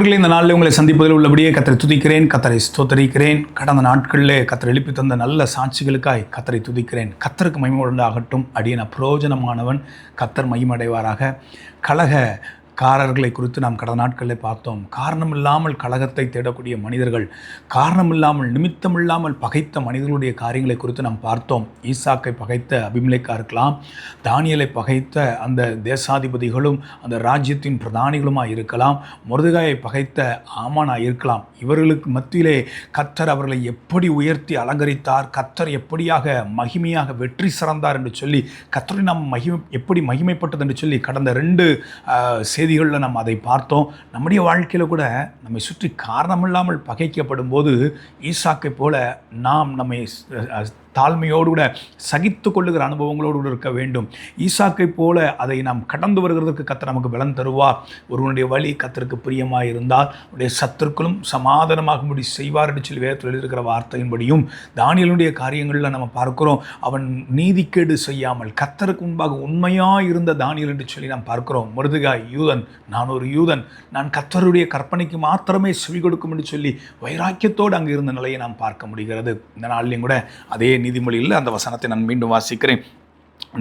அன்புக்குரியவர்களே, இந்த நாளில் உங்களை சந்திப்பதில் உள்ளபடியே கர்த்தரை துதிக்கிறேன், கர்த்தரை ஸ்தோத்தரிக்கிறேன். கடந்த நாட்களிலே கர்த்தர் எழுப்பி தந்த நல்ல சாட்சிகளுக்காய் கர்த்தரை துதிக்கிறேன். கர்த்தருக்கு மகிமை உண்டாகட்டும். அடியேன் அப்பிரயோஜனமானவன், கர்த்தர் மகிமையடைவாராக. கலகக்காரர்களை குறித்து நாம் கடந்த நாட்களில் பார்த்தோம். காரணமில்லாமல் கலகத்தை தேடக்கூடிய மனிதர்கள், காரணமில்லாமல் நிமித்தமில்லாமல் பகைத்த மனிதர்களுடைய காரியங்களை குறித்து நாம் பார்த்தோம். ஈசாக்கை பகைத்த அபிமெலேக்கா இருக்கலாம், தானியேலை பகைத்த அந்த தேசாதிபதிகளும் அந்த ராஜ்யத்தின் பிரதானிகளுமாக இருக்கலாம், மொர்தெகாயை பகைத்த ஆமானாக இருக்கலாம். இவர்களுக்கு மத்தியிலே கர்த்தர் அவர்களை எப்படி உயர்த்தி அலங்கரித்தார், கர்த்தர் எப்படியாக மகிமையாக வெற்றி சிறந்தார் என்று சொல்லி, கர்த்தரை நாம் எப்படி மகிமைப்பட்டது என்று சொல்லி கடந்த 2 செய்திகளில் நாம் அதை பார்த்தோம். நம்முடைய வாழ்க்கையில் கூட நம்மை சுற்றி காரணமில்லாமல் பகைக்கப்படும் போது ஈசாக்கை போல நாம் நம்மை தாழ்மையோடு கூட சகித்து கொள்ளுகிற அனுபவங்களோடு கூட இருக்க வேண்டும். ஈசாக்கை போல அதை நாம் கடந்து வருகிறதுக்கு கர்த்தர் நமக்கு பலன் தருவார். ஒருவனுடைய வழி கர்த்தருக்கு பிரியமாக இருந்தால் அவருடைய சத்துருக்களும் சமாதானமாகும்படி செய்வார் என்று சொல்லி வேதத்தில் எழுதியிருக்கிற வார்த்தையின்படியும் தானியேலுடைய காரியங்களில் நம்ம பார்க்கிறோம். அவன் நீதிக்கேடு செய்யாமல் கர்த்தருக்கு முன்பாக உண்மையாக இருந்த தானியேல் என்று சொல்லி நாம் பார்க்கிறோம். மொர்தெகாய் யூதன், நான் ஒரு யூதன், நான் கர்த்தருடைய கற்பனைக்கு மாத்திரமே செவி கொடுக்கும் என்று சொல்லி வைராக்கியத்தோடு அங்கு இருந்த நிலையை நாம் பார்க்க முடிகிறது. இந்த நாளிலையும் கூட அதே நீதிமொழியில் அந்த வசனத்தை நான் மீண்டும் வாசிக்கிறேன்.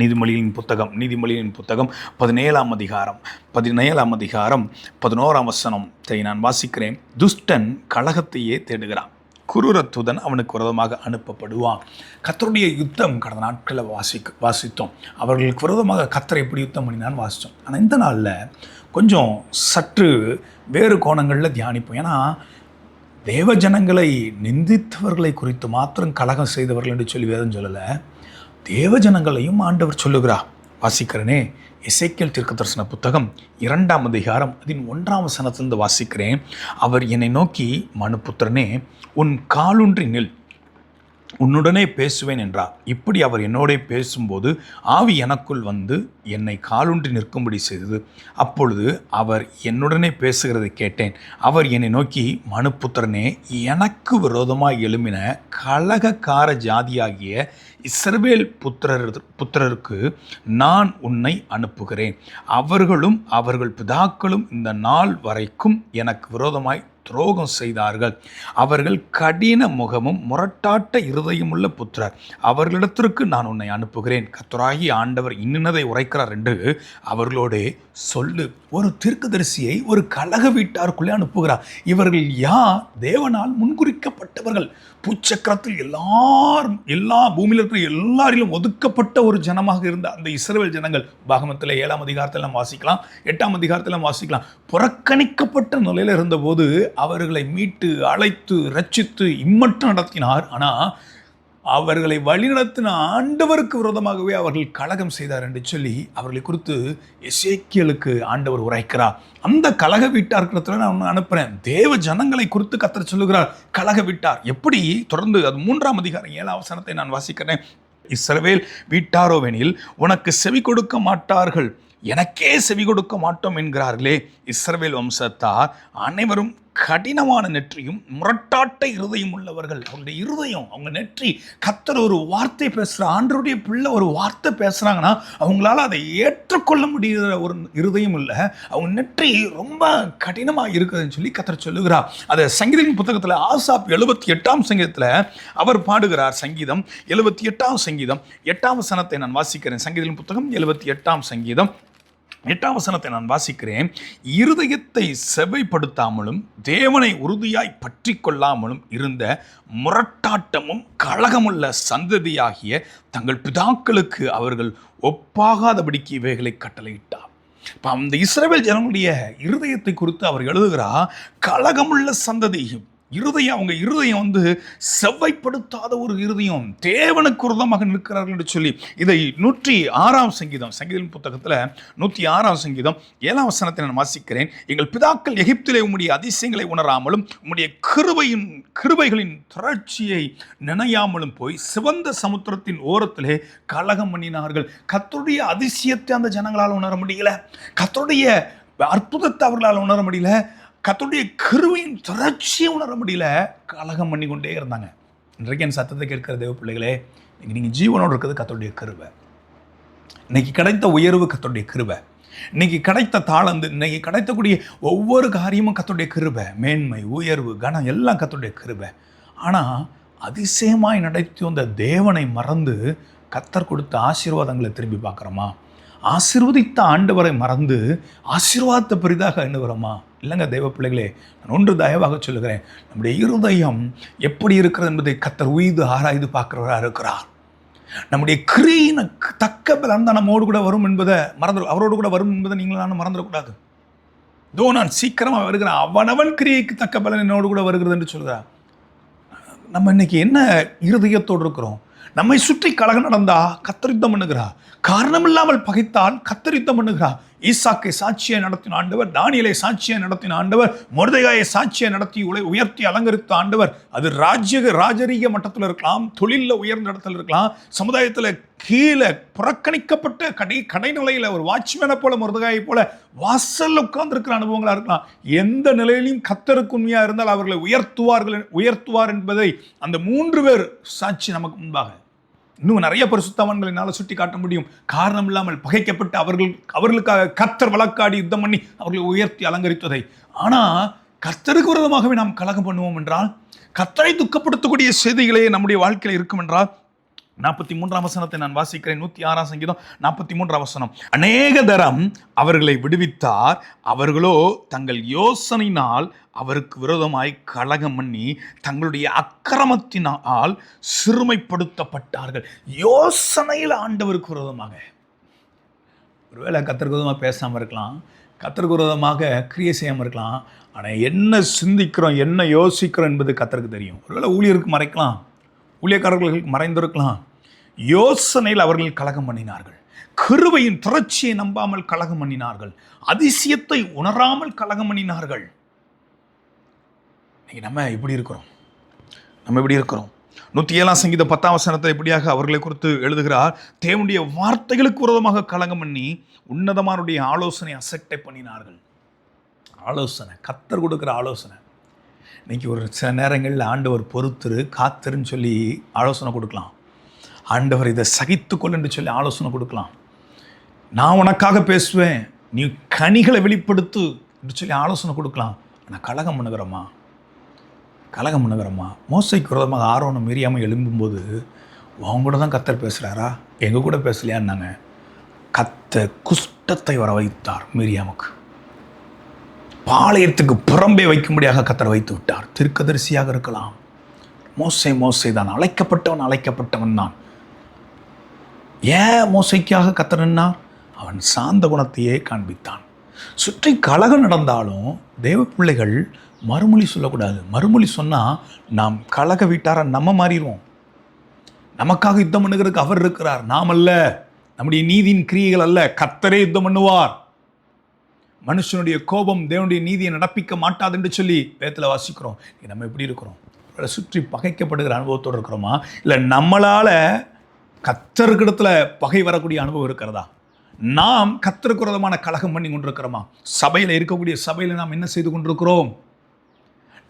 நீதிமொழியின் புத்தகம் 17ஆம் அதிகாரம் 11ஆம் வசனத்தை நான் வாசிக்கிறேன். துஷ்டன் கலகத்தையே தேடுகிறான், குரூர தூதன் அவனுக்கு விரோதமாக அனுப்பப்படுவான். கர்த்தருடைய யுத்தம் கடந்த நாட்களில் வாசித்தோம். அவர்களுக்கு விரோதமாக கர்த்தர் எப்படி யுத்தம் பண்ணினான்னு வாசித்தோம். ஆனால் இந்த நாளில் கொஞ்சம் சற்று வேறு கோணங்களில் தியானிப்போம். ஏன்னா தேவ ஜனங்களை நிந்தித்தவர்களை குறித்து மாத்திரம் கலகம் செய்தவர்கள் என்று சொல்லி வேதம் சொல்லலை, தேவ ஜனங்களையும் ஆண்டவர் சொல்லுகிறார். வாசிக்கிறேனே, எசேக்கியேல் தீர்க்கதரிசன புத்தகம் 2ஆம் அதிகாரம் 1ஆம் வசனத்திலிருந்து வாசிக்கிறேன். அவர் என்னை நோக்கி, மனுபுத்திரனே, உன் காலூன்றி நில், உன்னுடனே பேசுவேன் என்றார். இப்படி அவர் என்னோட பேசும்போது ஆவி எனக்குள் வந்து என்னை காலூன்றி நிற்கும்படி செய்தது. அப்பொழுது அவர் என்னுடனே பேசுகிறதை கேட்டேன். அவர் என்னை நோக்கி, மனுபுத்திரனே, எனக்கு விரோதமாக எழும்பின கலகக்கார ஜாதியாகிய இஸ்ரவேல் புத்திரருக்கு நான் உன்னை அனுப்புகிறேன். அவர்களும் அவர்கள் பிதாக்களும் இந்த நாள் வரைக்கும் எனக்கு விரோதமாய் துரோகம் செய்தார்கள். அவர்கள் கடின முகமும் முரட்டாட்ட இருதயமுள்ள புத்திரர். அவர்களிடத்திற்கு நான் உன்னை அனுப்புகிறேன். கர்த்தராகிய ஆண்டவர் இன்னதை உரைக்கிறார் என்று அவர்களோடே சொல்லு. ஒரு தீர்க்கதரிசியை ஒரு கலக வீட்டாருக்குள்ளே அனுப்புகிறார். இவர்கள் யார்? தேவனால் முன்குறிக்கப்பட்டவர்கள். பூச்சக்கரத்தில் எல்லா பூமியில் இருக்கிற எல்லாரிலும் ஒதுக்கப்பட்ட ஒரு ஜனமாக இருந்த அந்த இஸ்ரவேல் ஜனங்கள் பாகமத்தில் 7ஆம் அதிகாரத்தில் வாசிக்கலாம், 8ஆம் அதிகாரத்தில் வாசிக்கலாம். புறக்கணிக்கப்பட்ட நிலையில் இருந்தபோது அவர்களை மீட்டு அழைத்து ரட்சித்து இம்மட்டும் நடத்தினார். ஆனால் அவர்களை வழிநடத்தின ஆண்டவருக்கு விரோதமாகவே அவர்கள் கலகம் செய்தார் என்று சொல்லி அவர்களை குறித்து எசேக்கியேலுக்கு ஆண்டவர் உரைக்கிறார். அந்த கலக வீட்டார்கிட்ட நான் அனுப்புகிறேன். தேவ ஜனங்களை குறித்து கர்த்தர் சொல்லுகிறார், கலக வீட்டார் எப்படி? தொடர்ந்து அது 3ஆம் அதிகாரம் 7ஆம் வசனத்தை நான் வாசிக்கிறேன். இஸ்ரவேல் வீட்டாரோவெனில் உனக்கு செவி கொடுக்க மாட்டார்கள், எனக்கே செவி கொடுக்க மாட்டோம் என்கிறார்களே. இஸ்ரவேல் வம்சத்தார் அனைவரும் கடினமான நெற்றியும் முரட்டாட்ட இருதயம் உள்ளவர்கள். அவங்களுடைய இருதயம், அவங்க நெற்றி, கர்த்தர் ஒரு வார்த்தை பேசுகிற ஆண்டவருடைய பிள்ளை ஒரு வார்த்தை பேசுகிறாங்கன்னா அவங்களால அதை ஏற்றுக்கொள்ள முடிகிற ஒரு இருதயம் இல்லை. அவங்க நெற்றி ரொம்ப கடினமாக இருக்குதுன்னு சொல்லி கர்த்தர் சொல்லுகிறார். அதை சங்கீதத்தின் புத்தகத்தில் ஆசாப் 78ஆம் சங்கீதத்தில் அவர் பாடுகிறார். சங்கீதம் 78ஆம் சங்கீதம் 8ஆம் வசனத்தை நான் வாசிக்கிறேன். சங்கீதத்தின் புத்தகம் 78ஆம் சங்கீதம் 8ஆம் வசனத்தை நான் வாசிக்கிறேன். இருதயத்தை செவைப்படுத்தாமலும் தேவனை உறுதியாய் பற்றி கொள்ளாமலும் இருந்த முரட்டாட்டமும் கலகமுள்ள சந்ததியாகிய தங்கள் பிதாக்களுக்கு அவர்கள் ஒப்பாகாதபடிக்கு இவைகளை கட்டளையிட்டார். இப்போ அந்த இஸ்ரவேல் ஜனங்களுடைய இருதயத்தை குறித்து அவர் எழுதுகிறார், கலகமுள்ள சந்ததி இருதயம். அவங்க இருதயம் செவ்வைப்படுத்தாத ஒரு இருதயம், தேவனுக்கு விரோதமாக நிற்கிறார்கள் என்று சொல்லி இதை 106ஆம் சங்கீதம், சங்கீதம் புத்தகத்தில் 106ஆம் சங்கீதம் 7ஆம் வசனத்தை நான் வாசிக்கிறேன். எங்கள் பிதாக்கள் எகிப்திலே உம்முடைய அதிசயங்களை உணராமலும் உம்முடைய கிருபைகளின் திரட்சியை நினையாமலும் போய் சிவந்த சமுத்திரத்தின் ஓரத்திலே கலகம் பண்ணினார்கள். கர்த்தருடைய அதிசயத்தை அந்த ஜனங்களால் உணர முடியல, கர்த்தருடைய அற்புதத்தை அவர்களால் உணர முடியல, கர்த்தருடைய கிருபையின் திரட்சியை உணர முடியல, கலகம் பண்ணி கொண்டே இருந்தாங்க. இன்றைக்கு என் சத்தத்தை கேட்கிற தேவ பிள்ளைகளே, நீங்கள் ஜீவனோடு இருக்கிறது கர்த்தருடைய கிருபை. இன்னைக்கு கிடைத்த உயர்வு கர்த்தருடைய கிருபை. இன்னைக்கு கிடைத்த தாளந்து, இன்னைக்கு கிடைத்தக்கூடிய ஒவ்வொரு காரியமும் கர்த்தருடைய கிருபை, மேன்மை, உயர்வு, கனம் எல்லாம் கர்த்தருடைய கிருபை. ஆனால் அதிசயமாய் நடத்தி வந்த தேவனை மறந்து கர்த்தர் கொடுத்த ஆசீர்வாதங்களை திரும்பி பார்க்குறோமா? ஆசீர்வதித்த ஆண்டவரை மறந்து ஆசீர்வாதத்தை பெரிதாக எண்ணுகிறோமா? இல்லைங்க தேவ பிள்ளைகளே, நான் ஒன்று தயவாக சொல்லுகிறேன், நம்முடைய இருதயம் எப்படி இருக்கிறது என்பதை கர்த்தர் உய்து ஆராய்ந்து பார்க்கிறவராக இருக்கிறார். நம்முடைய கிரியின தக்க பலன் தான் நம்மோடு கூட வரும் என்பதை அவரோடு கூட வரும் என்பதை நீங்களும் மறந்துடக்கூடாது. இதோ நான் சீக்கிரமாக வருகிறேன், அவனவன் கிரியைக்கு தக்க பலன் என்னோடு கூட வருகிறது என்று சொல்கிறார். நம்ம இன்னைக்கு என்ன இருதயத்தோடு இருக்கிறோம்? நம்மை சுற்றி கலகம் நடந்தா கர்த்தர் யுத்தம் பண்ணுகிறார். காரணம் இல்லாமல் பகைத்தால் கர்த்தர் யுத்தம் பண்ணுகிறார். ஈசாக்கை சாட்சியை நடத்தின ஆண்டவர், தானியேலை சாட்சியை நடத்தின ஆண்டவர், மொர்தெகாயை சாட்சியை நடத்தி உயர்த்தி அலங்கரித்த ஆண்டவர். அது ராஜரீக மட்டத்தில் இருக்கலாம், தொழிலில் உயர்ந்த இடத்துல இருக்கலாம், சமுதாயத்தில் கீழே புறக்கணிக்கப்பட்ட கடைநிலையில் ஒரு வாட்ச்மேனை போல, மொர்தெகாயை போல வாசல்ல உட்கார்ந்துருக்கிற அனுபவங்களாக இருக்கலாம். எந்த நிலையிலையும் கர்த்தருக்கு உண்மையாக இருந்தால் அவர்களை உயர்த்துவார் என்பதை அந்த 3 பேர் சாட்சி நமக்கு முன்பாக. இன்னும் நிறைய பரிசுத்தவான்களை என்னால் சுட்டி காட்ட முடியும். காரணம் இல்லாமல் பகைக்கப்பட்டு அவர்களுக்காக கர்த்தர் வழக்காடி யுத்தம் பண்ணி அவர்களை உயர்த்தி அலங்கரித்ததை. ஆனால் கர்த்தருக்கு விரோதமாகவே நாம் கலகம் பண்ணுவோம் என்றால், கர்த்தரை துக்கப்படுத்தக்கூடிய செய்திகளே நம்முடைய வாழ்க்கையில் இருக்கும் என்றால், 43ஆம் வசனத்தை நான் வாசிக்கிறேன். 106ஆம் சங்கீதம் 43ஆம் வசனம். அநேக தரம் அவர்களை விடுவித்தார், அவர்களோ தங்கள் யோசனையினால் அவருக்கு விரோதமாய் கலகம் பண்ணி தங்களுடைய அக்கிரமத்தினால் சிறுமைப்படுத்தப்பட்டார்கள். யோசனையில் ஆண்டவருக்கு விரோதமாக. ஒருவேளை கர்த்தருக்கு விரோதமாக பேசாமல் இருக்கலாம், கர்த்தருக்கு விரோதமாக கிரியை செய்யாமல் இருக்கலாம். ஆனால் என்ன சிந்திக்கிறோம், என்ன யோசிக்கிறோம் என்பது கர்த்தருக்கு தெரியும். ஒருவேளை ஊழியருக்கு மறைக்கலாம், ஊழியக்காரர்களுக்கு மறைந்திருக்கலாம். யோசனையில் அவர்கள் கலகம் பண்ணினார்கள். கிருபையின் திரட்சியை நம்பாமல் கலகம் பண்ணினார்கள். அதிசயத்தை உணராமல் கலகம் பண்ணினார்கள். நம்ம இப்படி இருக்கிறோம். 107ஆம் சங்கீதம் 10ஆம் வசனத்தை இப்படியாக அவர்களை குறித்து எழுதுகிறார். தேவனுடைய வார்த்தைகளுக்கு விரோதமாக கலகம் பண்ணி உன்னதமானுடைய ஆலோசனை அசட்டை பண்ணினார்கள். ஆலோசனை, கர்த்தர் கொடுக்குற ஆலோசனை. இன்னைக்கு ஒரு சில நேரங்களில் ஆண்டவர் பொறுத்துரு, காத்திருன்னு சொல்லி ஆலோசனை கொடுக்கலாம். ஆண்டவர் இதை சகித்துக்கொள் என்று சொல்லி ஆலோசனை கொடுக்கலாம். நான் உனக்காக பேசுவேன், நீ கனிகளை வெளிப்படுத்து என்று சொல்லி ஆலோசனை கொடுக்கலாம். ஆனால் கலகம் பண்ணுகிறோமா? மோசைக்கு விரோதமாக ஆரோனும் மீரியாமல் எழும்பும்போது, அவங்க கூட தான் கர்த்தர் பேசுகிறாரா, எங்கள் கூட பேசலையான்னாங்க. கர்த்தர் குஷ்டத்தை வர வைத்தார் மீரியாமுக்கு. பாளையத்துக்கு புறம்பே வைக்கும்படியாக கர்த்தர் வைத்து விட்டார். தீர்க்கதரிசியாக இருக்கலாம். மோசே தான், அழைக்கப்பட்டவன் தான். ஏன் மோசைக்காக கர்த்தர் நின்னார்? அவன் சாந்த குணத்தையே காண்பித்தான். சுற்றி கலகம் நடந்தாலும் தேவ பிள்ளைகள் மறுமொழி சொல்லக்கூடாது. மறுமொழி சொன்னால் நாம் கலக வீட்டார நம்ம மாறிடுவோம். நமக்காக யுத்தம் பண்ணுகிறதுக்கு அவர் இருக்கிறார், நாம் அல்ல. நம்முடைய நீதியின் கிரியைகள் அல்ல, கர்த்தரே யுத்தம் பண்ணுவார். மனுஷனுடைய கோபம் தேவனுடைய நீதியை நடப்பிக்க மாட்டாது என்று சொல்லி வேதத்தில் வாசிக்கிறோம். நம்ம எப்படி இருக்கிறோம்? சுற்றி பகைக்கப்படுகிற அனுபவத்தோடு இருக்கிறோமா? இல்லை நம்மளால் கர்த்தருக்கிடத்துல பகை வரக்கூடிய அனுபவம் இருக்கிறதா? நாம் கர்த்தருக்கு விரோதமான கலகம் பண்ணி கொண்டிருக்கிறோமா? சபையில் நாம் என்ன செய்து கொண்டிருக்கிறோம்?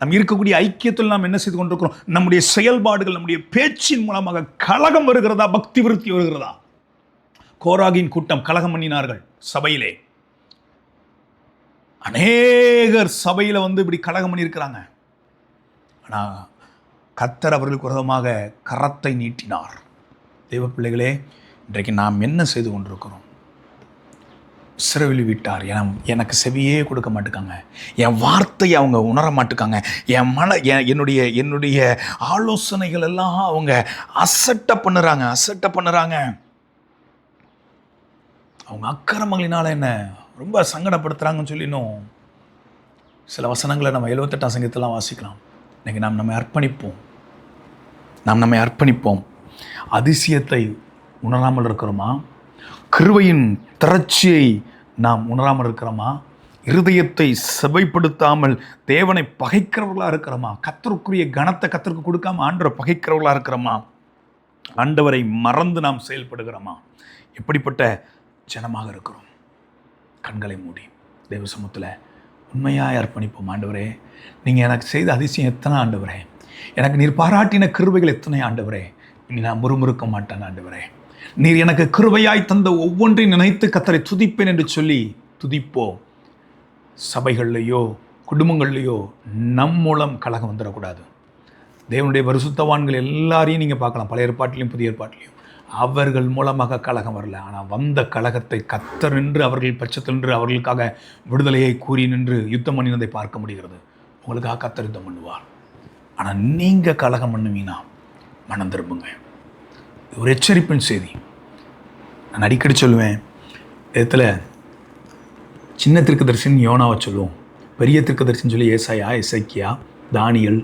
நம் இருக்கக்கூடிய ஐக்கியத்தில் நாம் என்ன செய்து கொண்டிருக்கிறோம்? நம்முடைய செயல்பாடுகள், நம்முடைய பேச்சின் மூலமாக கலகம் வருகிறதா, பக்தி விருத்தி வருகிறதா? கோராகின் கூட்டம் கலகம் பண்ணினார்கள் சபையிலே. அநேகர் சபையில் இப்படி கலகம் பண்ணியிருக்கிறாங்க. ஆனால் கர்த்தர் அவர்களுக்கு விரோதமாக கரத்தை நீட்டினார். தெய்வ பிள்ளைகளே, இன்றைக்கு நாம் என்ன செய்து கொண்டிருக்கிறோம்? சிறைவில் விட்டார். எனக்கு செவியே கொடுக்க மாட்டுக்காங்க, என் வார்த்தையை அவங்க உணர மாட்டுக்காங்க, என்னுடைய ஆலோசனைகள் எல்லாம் அவங்க அசட்டை பண்ணுறாங்க. அவங்க அக்கிரமங்களினால என்ன ரொம்ப சங்கடப்படுத்துகிறாங்கன்னு சொல்லி இன்னும் சில வசனங்களை நம்ம 78ஆம் சங்கீதத்தெல்லாம் வாசிக்கலாம். இன்றைக்கி நாம் நம்மை அர்ப்பணிப்போம். அதிசயத்தை உணராமல் இருக்கிறோமா? கிருபையின் திரட்சியை நாம் உணராமல் இருக்கிறோமா? இருதயத்தை செவைப்படுத்தாமல் தேவனை பகைக்கிறவர்களாக இருக்கிறோமா? கர்த்தருக்குரிய கனத்தை கர்த்தருக்கு கொடுக்காம ஆண்டவரை பகைக்கிறவர்களாக இருக்கிறோமா? ஆண்டவரை மறந்து நாம் செயல்படுகிறோமா? எப்படிப்பட்ட ஜனமாக இருக்கிறோம்? கண்களை மூடி தேவ சமூகத்தில் உண்மையாக அர்ப்பணிப்போம். ஆண்டவரே, நீங்கள் எனக்கு செய்த அதிசயம் எத்தனை ஆண்டவரே, எனக்கு நீர் பாராட்டின கிருபைகள் எத்தனை ஆண்டவரே, இனி நான் முறுமுறுக்க மாட்டேன் ஆண்டவரே. நீர் எனக்கு கிருபையாய் தந்த ஒவ்வொன்றையும் நினைத்து கர்த்தரை துதிப்பேன் என்று சொல்லி துதிப்போம். சபைகள்லையோ குடும்பங்கள்லையோ நம் மூலம் கலகம் வந்துடக்கூடாது. தேவனுடைய பரிசுத்தவான்கள் எல்லாரையும் நீங்கள் பார்க்கலாம், பழைய ஏற்பாட்டிலையும் புதிய ஏற்பாட்டிலையும். அவர்கள் மூலமாக கலகம் வரல. ஆனால் வந்த கலகத்தை கர்த்தர் நின்று அவர்கள் பட்சத்தில் நின்று அவர்களுக்காக விடுதலையை கூறி நின்று யுத்தம் பண்ணினதை பார்க்க முடிகிறது. உங்களுக்காக கர்த்தர் யுத்தம் பண்ணுவார். ஆனால் நீங்கள் கலகம் பண்ணுவீங்கன்னா மனம் திரும்புங்க. ஒரு எச்சரிப்பின் செய்தி. நான் அடிக்கடி சொல்லுவேன், இடத்துல சின்ன தீர்க்கதரிசின்னு யோனாவை சொல்லுவோம், பெரிய தீர்க்கதரிசின்னு சொல்லி ஏசாயா, எசேக்கியா, தானியேல்,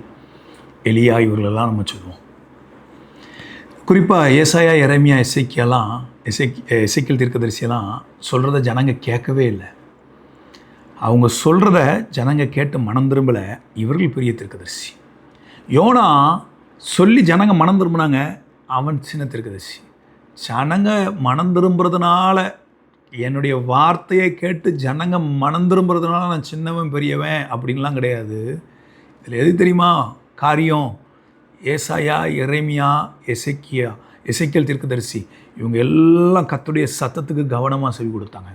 எலியா இவர்களெல்லாம் நம்ம சொல்லுவோம். குறிப்பாக ஏசாயா, எரேமியா, எசேக்கியாலாம் எசேக்கியேல் தீர்க்கதரிசியெல்லாம் சொல்கிறத ஜனங்க கேட்கவே இல்லை. அவங்க சொல்கிறத ஜனங்க கேட்டு மனம் திரும்பலை. இவர்கள் பெரிய தீர்க்கதரிசி. யோனா சொல்லி ஜனங்க மனம் திரும்பினாங்க, அவன் சின்ன தீர்க்கதரிசி. ஜனங்க மனம் திரும்புறதுனால, என்னுடைய வார்த்தையை கேட்டு ஜனங்க மனம் திரும்புறதுனால நான் சின்னவன் பெரியவன் அப்படின்லாம் கிடையாது. இதில் எது தெரியுமா காரியம்? ஏசாயா, எரேமியா, எசேக்கியேல் தீர்க்கதரிசி இவங்க எல்லாம் கர்த்தருடைய சத்தத்துக்கு கவனமாக செவி கொடுத்தாங்க.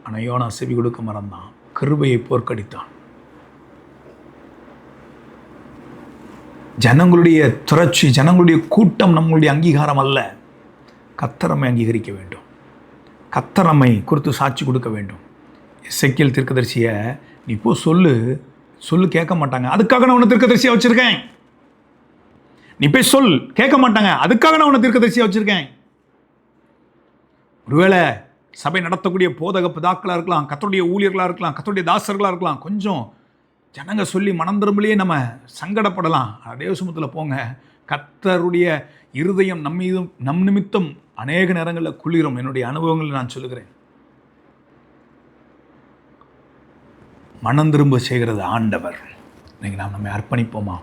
ஆனால் யோனா செவி கொடுக்க மறந்தான், கிருபையை போர்க்கடித்தான். ஜனங்களுடைய துறச்சி, ஜனங்களுடைய கூட்டம் நம்மளுடைய அங்கீகாரம் அல்ல. கர்த்தர் நம்மை அங்கீகரிக்க வேண்டும். கர்த்தர் நம்மை குறித்து சாட்சி கொடுக்க வேண்டும். எசேக்கியேல் தீர்க்கதரிசியை நீ இப்போ சொல்லு கேட்க மாட்டாங்க, அதுக்காக நான் உன்னை தீர்க்கதரிசியாக வச்சுருக்கேன். நீ போய் சொல், கேட்க மாட்டாங்க, அதுக்காக நான் உன்னை தீர்க்கதரிசியாக வச்சுருக்கேன். ஒருவேளை சபை நடத்தக்கூடிய போதக பிதாக்களாக இருக்கலாம், கர்த்தருடைய ஊழியர்களாக இருக்கலாம், கர்த்தருடைய தாசர்களாக இருக்கலாம், கொஞ்சம் ஜனங்க சொல்லி மனம் திரும்பலையே நம்ம சங்கடப்படலாம். தேவ சமூகத்தில் போங்க. கர்த்தருடைய இருதயம் நம் நிமித்தம் அநேக நேரங்களில் குளிரும். என்னுடைய அனுபவங்களை நான் சொல்லுகிறேன். மனம் திரும்ப செய்கிறது ஆண்டவர். இன்றைக்கி நாம் நம்மை அர்ப்பணிப்போமா?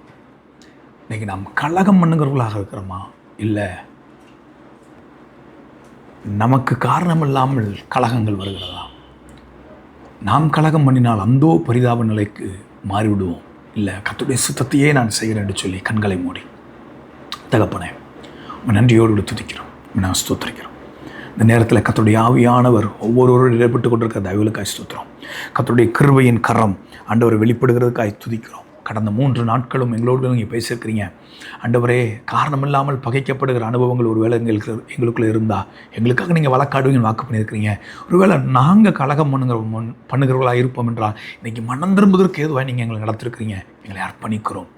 இன்றைக்கி நாம் கலகம் பண்ணுகிறவர்களாக இருக்கிறோமா? இல்லை நமக்கு காரணம் இல்லாமல் கலகங்கள் வருகிறதா? நாம் கலகம் பண்ணினால் அந்தோ பரிதாப நிலைக்கு மாறிவிடுவோம். இல்லை கர்த்தருடைய சித்தத்தையே நான் செய்கிறேன் என்று சொல்லி கண்களை மூடி, தகப்பனே நன்றியோடு துதிக்கிறோம், நான் ஸ்தோத்திரிக்கிறோம். இந்த நேரத்தில் கர்த்தருடைய ஆவியானவர் ஒவ்வொருவரும் இடப்பட்டு கொண்டிருக்கிற தயவுகளுக்காய் ஸ்தோத்திரம். கர்த்தருடைய கிருபையின் கரம் ஆண்டவரை வெளிப்படுகிறதுக்காய் துதிக்கிறோம். கடந்த 3 நாட்களும் எங்களோடு நீங்கள் பேசியிருக்கிறீங்க. ஆண்டவரே, காரணமில்லாமல் பகைக்கப்படுகிற அனுபவங்கள் ஒருவேளை எங்களுக்குள்ளே இருந்தால் எங்களுக்காக நீங்கள் வழக்காடுவீங்கன்னு வாக்கு பண்ணியிருக்கிறீங்க. ஒருவேளை நாங்கள் கலகம் பண்ணுகிறவர்களாக இருப்போம் என்றால் இன்றைக்கி மனம் திரும்புவதற்கு ஏதுவாக நீங்கள் எங்களை நடத்திருக்கிறீங்க. எங்களை அர்ப்பணிக்கிறோம்.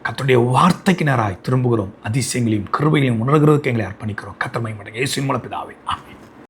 கர்த்தருடைய வார்த்தைக்கு நேராய் திரும்புகிறோம். அதிசயங்களையும் கிருபைகளையும் உணர்கிறதுக்கு எங்களை அர்ப்பணிக்கிறோம். கர்த்தர் மகிமைப்படட்டும். இயேசுவின் மூலம் பிதாவே, ஆமென்.